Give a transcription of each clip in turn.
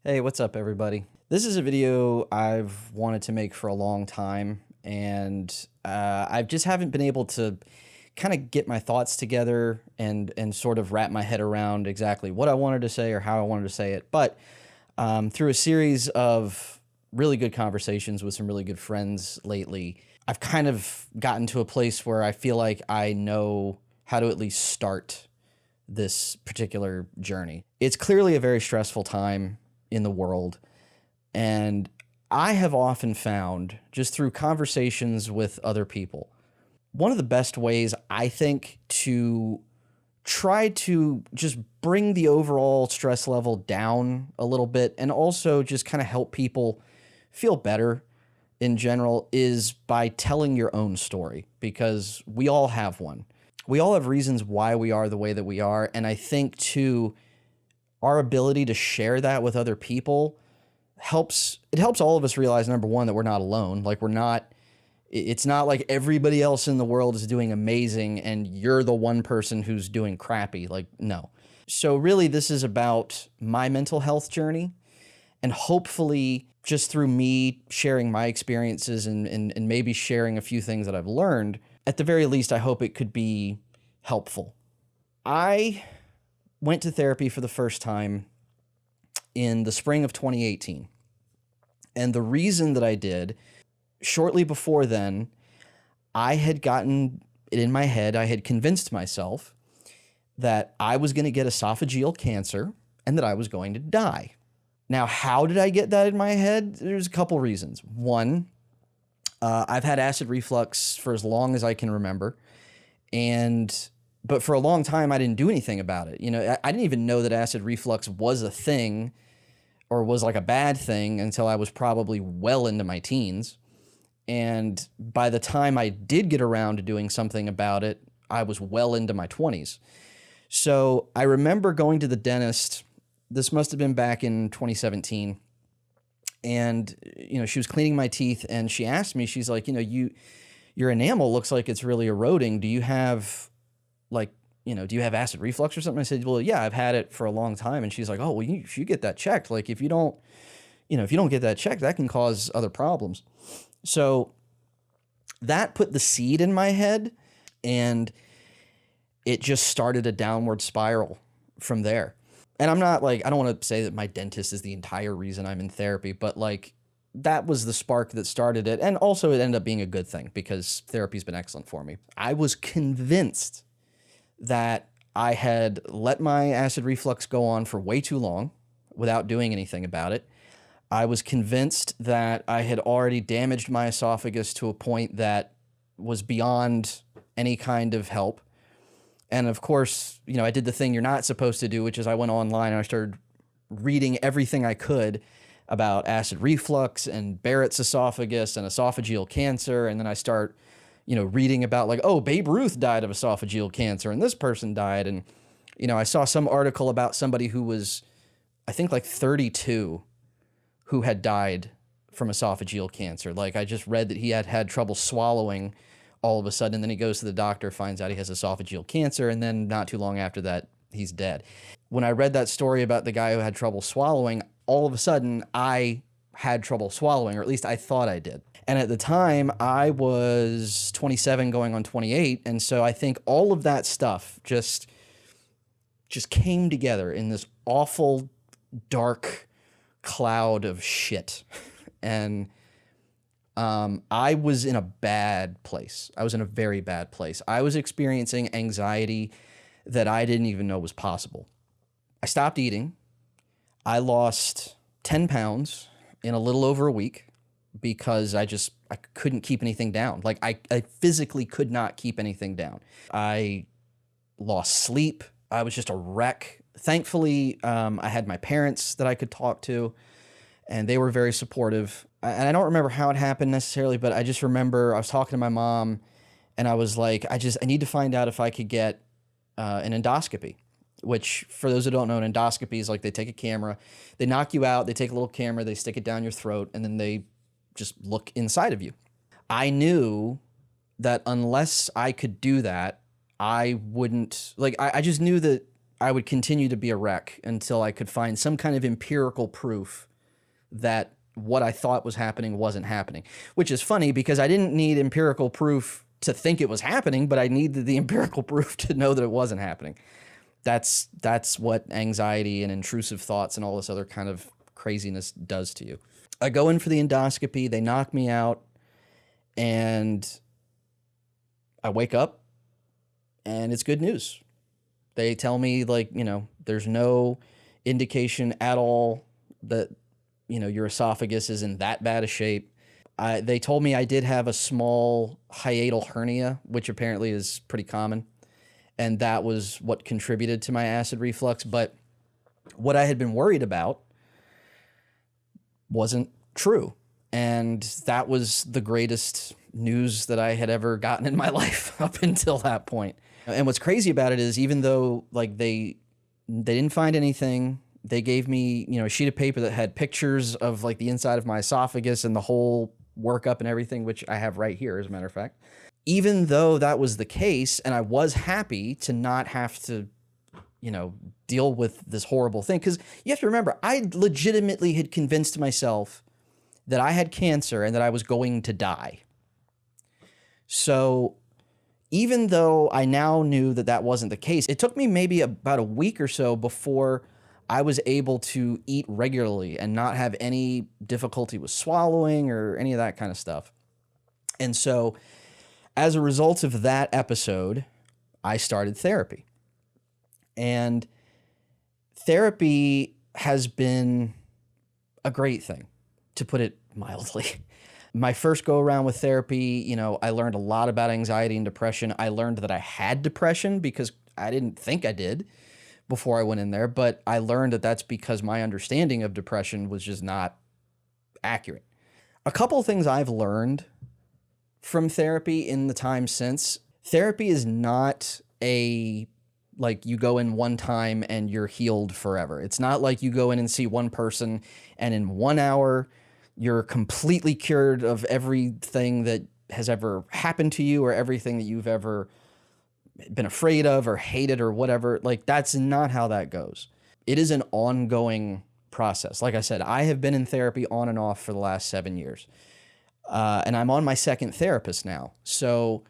Hey, what's up, everybody? This is a video I've wanted to make for a long time, and I just haven't been able to kind of get my thoughts together and sort of wrap my head around exactly what I wanted to say or how I wanted to say it. But through a series of really good conversations with some really good friends lately, I've kind of gotten to a place where I feel like I know how to at least start this particular journey. It's clearly a very stressful time in the world. And I have often found, just through conversations with other people, one of the best ways I think to try to just bring the overall stress level down a little bit and also just kind of help people feel better in general is by telling your own story, because we all have one. We all have reasons why we are the way that we are. And I think, too, our ability to share that with other people helps all of us realize, number one, that we're not alone. Like, it's not like everybody else in the world is doing amazing and you're the one person who's doing crappy. Like, no. So really, this is about my mental health journey, and hopefully just through me sharing my experiences and maybe sharing a few things that I've learned, at the very least, I hope it could be helpful. I went to therapy for the first time in the spring of 2018. And the reason that I did, shortly before then, I had gotten it in my head, I had convinced myself that I was going to get esophageal cancer and that I was going to die. Now, how did I get that in my head? There's a couple reasons. One, I've had acid reflux for as long as I can remember. But for a long time, I didn't do anything about it. You know, I didn't even know that acid reflux was a thing or was like a bad thing until I was probably well into my teens. And by the time I did get around to doing something about it, I was well into my 20s. So I remember going to the dentist. This must have been back in 2017. And, she was cleaning my teeth and she asked me, she's like, your enamel looks like it's really eroding. Do you have do you have acid reflux or something? I said, well, yeah, I've had it for a long time. And she's like, oh, well, you should get that checked. Like, if you don't get that checked, that can cause other problems. So that put the seed in my head, and it just started a downward spiral from there. And I don't want to say that my dentist is the entire reason I'm in therapy, but that was the spark that started it. And also it ended up being a good thing because therapy's been excellent for me. I was convinced that I had let my acid reflux go on for way too long without doing anything about it. I was convinced that I had already damaged my esophagus to a point that was beyond any kind of help. And of course, I did the thing you're not supposed to do, which is I went online and I started reading everything I could about acid reflux and Barrett's esophagus and esophageal cancer. And then I start reading about Babe Ruth died of esophageal cancer and this person died. And, I saw some article about somebody who was, I think 32, who had died from esophageal cancer. I just read that he had had trouble swallowing all of a sudden. And then he goes to the doctor, finds out he has esophageal cancer. And then not too long after that, he's dead. When I read that story about the guy who had trouble swallowing, all of a sudden I had trouble swallowing, or at least I thought I did. And at the time, I was 27 going on 28. And so I think all of that stuff just came together in this awful, dark cloud of shit. And I was in a bad place. I was in a very bad place. I was experiencing anxiety that I didn't even know was possible. I stopped eating. I lost 10 pounds in a little over a week because I couldn't keep anything down. I physically could not keep anything down. I lost sleep. I was just a wreck. Thankfully, I had my parents that I could talk to, and they were very supportive. And I don't remember how it happened necessarily, but I just remember I was talking to my mom, and I was like, I need to find out if I could get an endoscopy. Which, for those who don't know, an endoscopy is they take a camera, they knock you out, they take a little camera, they stick it down your throat, and then they just look inside of you. I knew that unless I could do that, I wouldn't, I just knew that I would continue to be a wreck until I could find some kind of empirical proof that what I thought was happening wasn't happening, which is funny because I didn't need empirical proof to think it was happening, but I needed the empirical proof to know that it wasn't happening. That's what anxiety and intrusive thoughts and all this other kind of craziness does to you. I go in for the endoscopy, they knock me out, and I wake up and it's good news. They tell me, like, there's no indication at all that, your esophagus is in that bad a shape. They told me I did have a small hiatal hernia, which apparently is pretty common. And that was what contributed to my acid reflux. But what I had been worried about wasn't true. And that was the greatest news that I had ever gotten in my life up until that point. And what's crazy about it is, even though like they didn't find anything, they gave me, a sheet of paper that had pictures of like the inside of my esophagus and the whole workup and everything, which I have right here, as a matter of fact. Even though that was the case, and I was happy to not have to, deal with this horrible thing, because you have to remember, I legitimately had convinced myself that I had cancer and that I was going to die. So even though I now knew that that wasn't the case, it took me maybe about a week or so before I was able to eat regularly and not have any difficulty with swallowing or any of that kind of stuff. And so as a result of that episode, I started therapy. And therapy has been a great thing, to put it mildly. My first go around with therapy, I learned a lot about anxiety and depression. I learned that I had depression because I didn't think I did before I went in there, but I learned that that's because my understanding of depression was just not accurate. A couple of things I've learned from therapy in the time since: therapy is not like you go in one time and you're healed forever. It's not like you go in and see one person and in 1 hour you're completely cured of everything that has ever happened to you or everything that you've ever been afraid of or hated or whatever. Like, that's not how that goes. It is an ongoing process. Like I said, I have been in therapy on and off for the last 7 years. And I'm on my second therapist now. So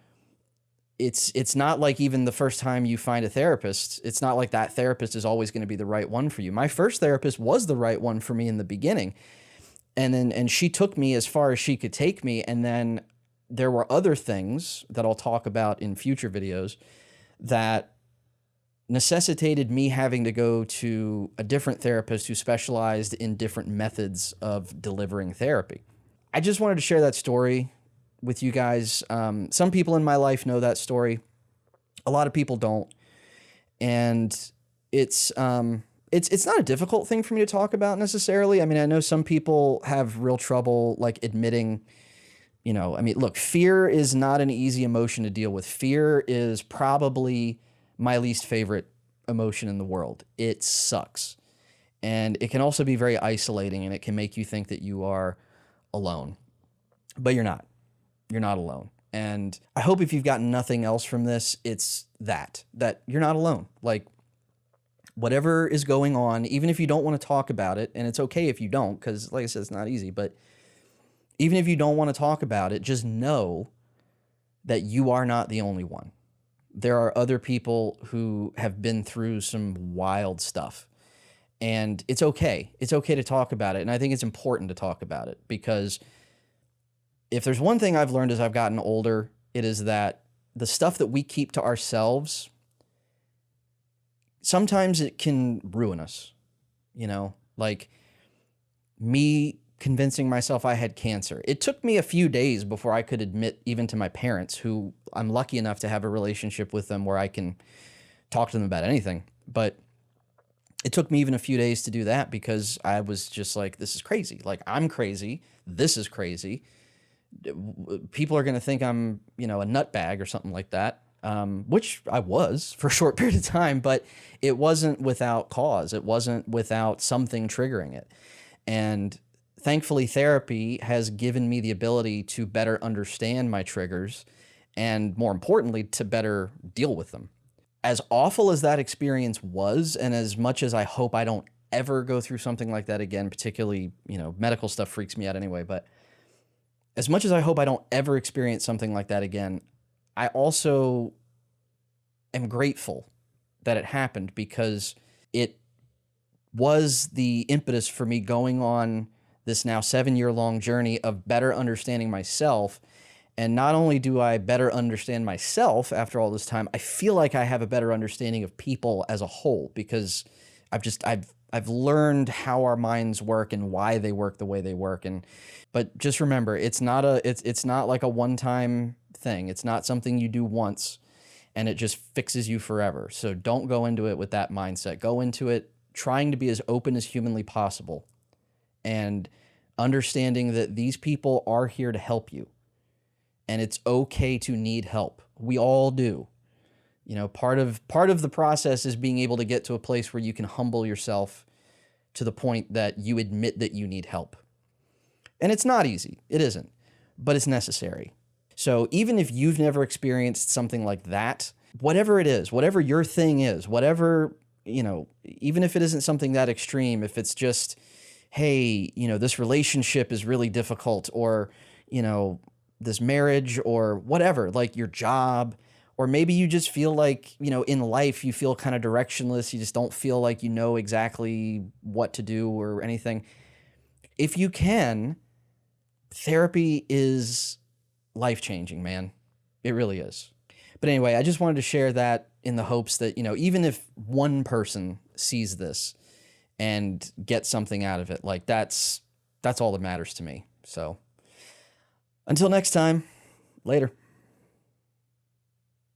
it's not like even the first time you find a therapist, it's not like that therapist is always going to be the right one for you. My first therapist was the right one for me in the beginning. And she took me as far as she could take me. And then there were other things that I'll talk about in future videos that necessitated me having to go to a different therapist who specialized in different methods of delivering therapy. I just wanted to share that story with you guys. Some people in my life know that story. A lot of people don't. And it's not a difficult thing for me to talk about necessarily. I mean, I know some people have real trouble like admitting, look, fear is not an easy emotion to deal with. Fear is probably my least favorite emotion in the world. It sucks. And it can also be very isolating, and it can make you think that you are alone. But you're not. You're not alone. And I hope if you've gotten nothing else from this, it's that you're not alone. Like, whatever is going on, even if you don't want to talk about it, and it's okay if you don't, because like I said, it's not easy, but even if you don't want to talk about it, just know that you are not the only one. There are other people who have been through some wild stuff, and it's okay. It's okay to talk about it, and I think it's important to talk about it, because if there's one thing I've learned as I've gotten older, it is that the stuff that we keep to ourselves, sometimes it can ruin us, like me convincing myself I had cancer. It took me a few days before I could admit, even to my parents, who I'm lucky enough to have a relationship with them where I can talk to them about anything. But it took me even a few days to do that, because I was just like, this is crazy. Like, I'm crazy. This is crazy. People are going to think I'm, a nutbag or something like that. Which I was for a short period of time, but it wasn't without cause. It wasn't without something triggering it. And thankfully, therapy has given me the ability to better understand my triggers and, more importantly, to better deal with them. as awful as that experience was, and as much as I hope I don't ever go through something like that again, particularly, medical stuff freaks me out anyway, but as much as I hope I don't ever experience something like that again, I also am grateful that it happened, because it was the impetus for me going on this now 7-year-long journey of better understanding myself. And not only do I better understand myself after all this time, I feel like I have a better understanding of people as a whole, because I've learned how our minds work and why they work the way they work. But just remember, it's not like a one-time thing. It's not something you do once and it just fixes you forever. So don't go into it with that mindset. Go into it trying to be as open as humanly possible and understanding that these people are here to help you. And it's okay to need help. We all do. Part of the process is being able to get to a place where you can humble yourself to the point that you admit that you need help. And it's not easy. It isn't. But it's necessary. So even if you've never experienced something like that, whatever it is, whatever your thing is, whatever, even if it isn't something that extreme, if it's just, hey, this relationship is really difficult, or, this marriage, or whatever, like your job, or maybe you just feel like, in life you feel kind of directionless. You just don't feel like you know exactly what to do or anything. If you can, therapy is life-changing, man. It really is. But anyway, I just wanted to share that in the hopes that, even if one person sees this and gets something out of it, like that's all that matters to me. So until next time, later.